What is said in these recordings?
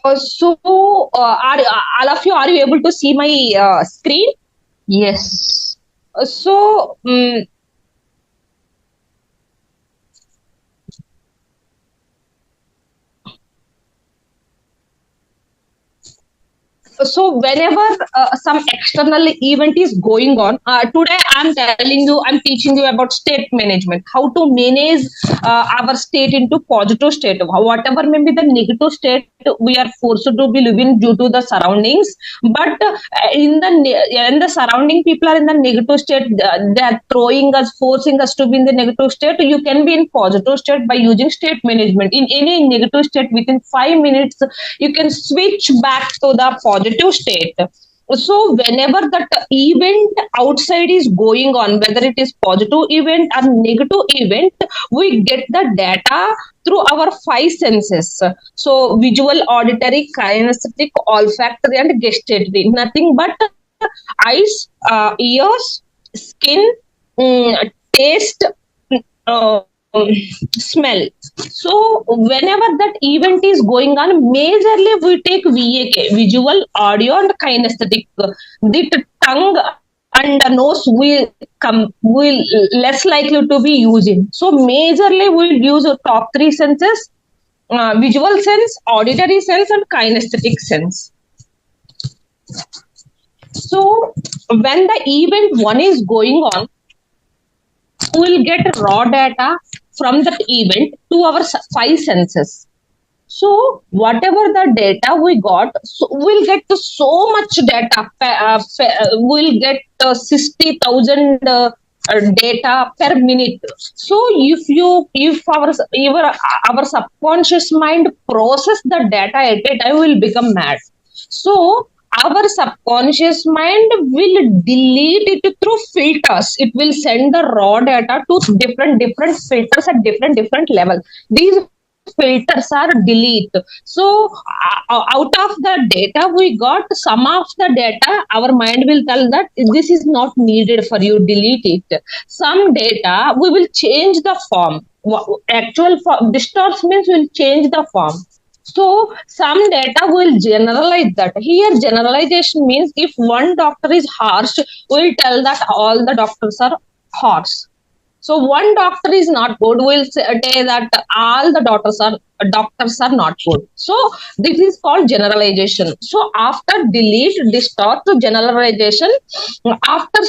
Are all of you, are you able to see my screen? Yes. So, whenever some external event is going on, today I'm telling you, I'm teaching you about state management, how to manage our state into positive state, whatever may be the negative state we are forced to be living due to the surroundings. But in the surrounding people are in the negative state, they are throwing us, forcing us to be in the negative state. You can be in positive state by using state management. In any negative state, within 5 minutes you can switch back to the positive state. So whenever that event outside is going on, whether it is positive event or negative event, we get the data through our five senses. So visual, auditory, kinesthetic, olfactory and gustatory, nothing but eyes, ears, skin, taste, uh, smell. So whenever that event is going on, majorly we take VAK, visual, audio and kinesthetic. The tongue and the nose will less likely to be using. So majorly we'll use top three senses: visual sense, auditory sense and kinesthetic sense. So when the event one is going on, we'll get raw data from that event to our five senses. So whatever the data we got, so we'll get so much data. We'll get 60,000 data per minute. So if our subconscious mind process the data at a time, will become mad. So our subconscious mind will delete it through filters. It will send the raw data to different filters at different level. These filters are delete. So out of the data we got, some of the data our mind will tell that this is not needed for you, delete it. Some data we will change the form. Actual form distorts means will change the form. So some data will generalize that. Here generalization means if one doctor is harsh, we'll tell that all the doctors are harsh. So one doctor is not good, we'll say that all the doctors are not good. So this is called generalization. So after delete, distort to generalization, after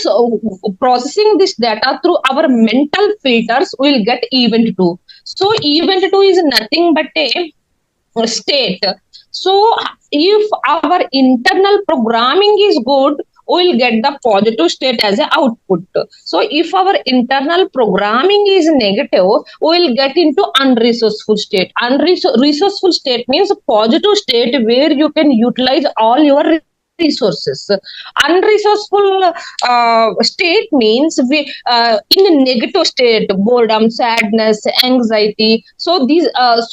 processing this data through our mental filters, we'll get event two. So event two is nothing but a state. So if our internal programming is good, we'll get the positive state as an output. So if our internal programming is negative, we'll get into unresourceful state. Unresourceful state means a positive state where you can utilize all your resources. Unresourceful state means we in a negative state, boredom, sadness, anxiety. So these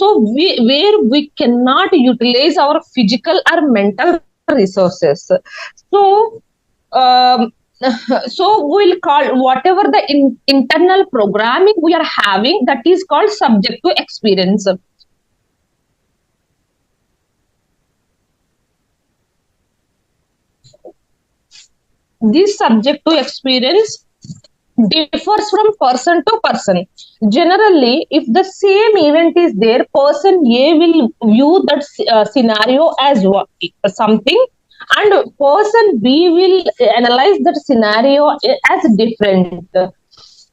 we where we cannot utilize our physical or mental resources. So so we'll call whatever the internal programming we are having, that is called subjective experience. This subjective experience differs from person to person. Generally, if the same event is there, person A will view that scenario as something, and person B will analyze that scenario as different.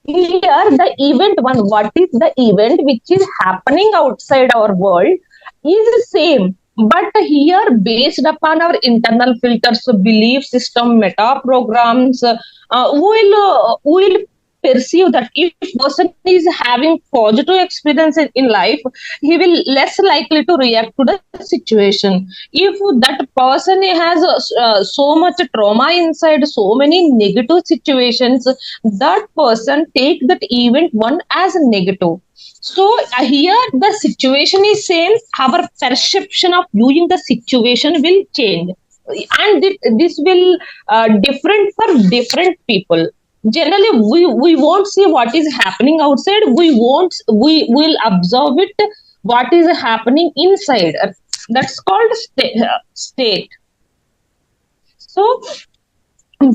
Here, the event one, what is the event which is happening outside our world, is the same. But here, based upon our internal filters, so belief system, meta programs, will perceive that if person is having positive experience in life, he will less likely to react to the situation. If that person has so much trauma inside, so many negative situations, that person take that event one as negative. So here the situation is same, our perception of viewing the situation will change, and this will different for different people. Generally we won't see what is happening outside, we will observe it what is happening inside. That's called state. So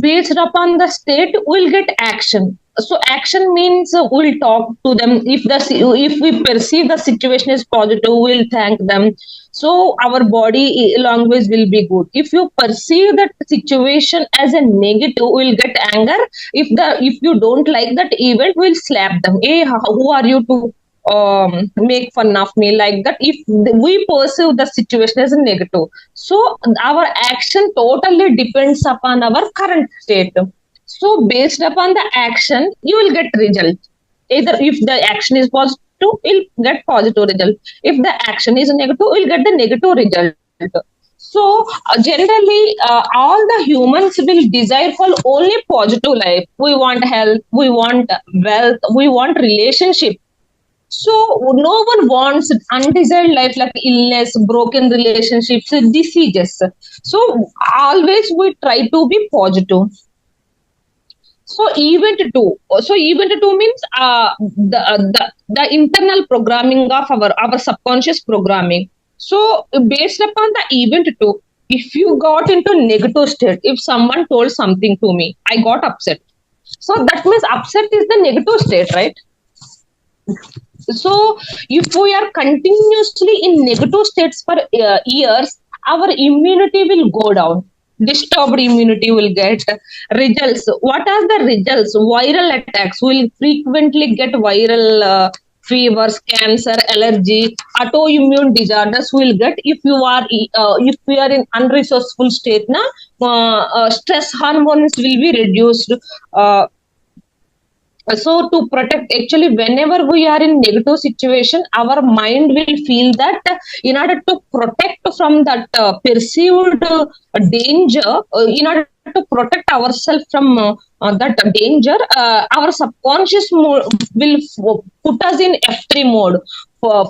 based upon the state we'll get action. So action means we'll talk to them. If we perceive the situation is positive, we'll thank them. So our body language will be good. If you perceive that situation as a negative, we'll get anger. If you don't like that event, we'll slap them. Hey, who are you to make fun of me like that? If we perceive the situation as a negative, so our action totally depends upon our current state. So based upon the action, you will get result. Either if the action is positive, you'll get positive result. If the action is negative, you'll get the negative result. So generally, all the humans will desire for only positive life. We want health, we want wealth, we want relationship. So no one wants undesired life like illness, broken relationships, diseases. So always we try to be positive. So event two means the internal programming of our subconscious programming. So based upon the event two, if you got into negative state, if someone told something to me, I got upset. So that means upset is the negative state, right? So if we are continuously in negative states for years, our immunity will go down. Disturbed immunity will get results. What are the results? Viral attacks will frequently get viral fevers, cancer, allergy, autoimmune disorders will get if you are in unresourceful state. Na stress hormones will be reduced. So to protect, actually whenever we are in negative situation, our mind will feel that in order to protect from that perceived danger, in order to protect ourselves from that danger, our subconscious will put us in F3 mode,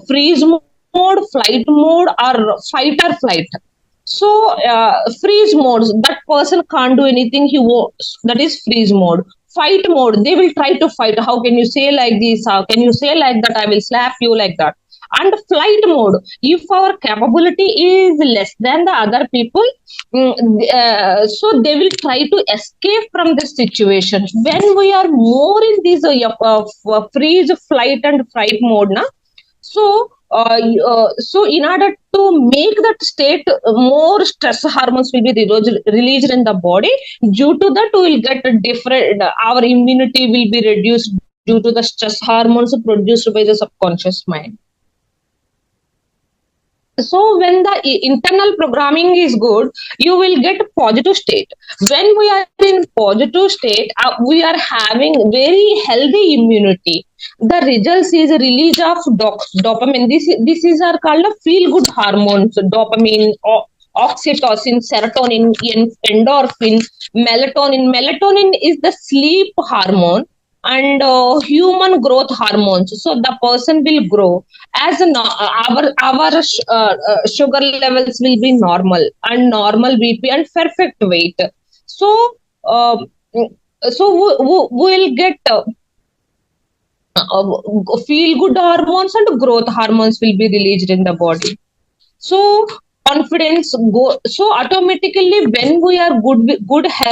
freeze mode, flight mode, or fight or flight. So freeze mode, that person can't do anything, that is freeze mode. Fight mode, they will try to fight. How can you say like this? How can you say like that? I will slap you like that. And flight mode, if our capability is less than the other people, so they will try to escape from the situation. When we are more in this freeze, flight, and fight mode, na, so in order to make that state, more stress hormones will be released in the body. Due to that, we will get a different. Our immunity will be reduced due to the stress hormones produced by the subconscious mind. So when the internal programming is good, you will get positive state. When we are in positive state, we are having very healthy immunity. The results is a release of dopamine. This is are called a feel good hormones: dopamine, oxytocin, serotonin, endorphin, melatonin. Melatonin is the sleep hormone, and human growth hormones. So the person will grow as our sugar levels will be normal, and normal BP, and perfect weight. So uh, so we will get feel good hormones, and growth hormones will be released in the body. So confidence go, so automatically when we are good health,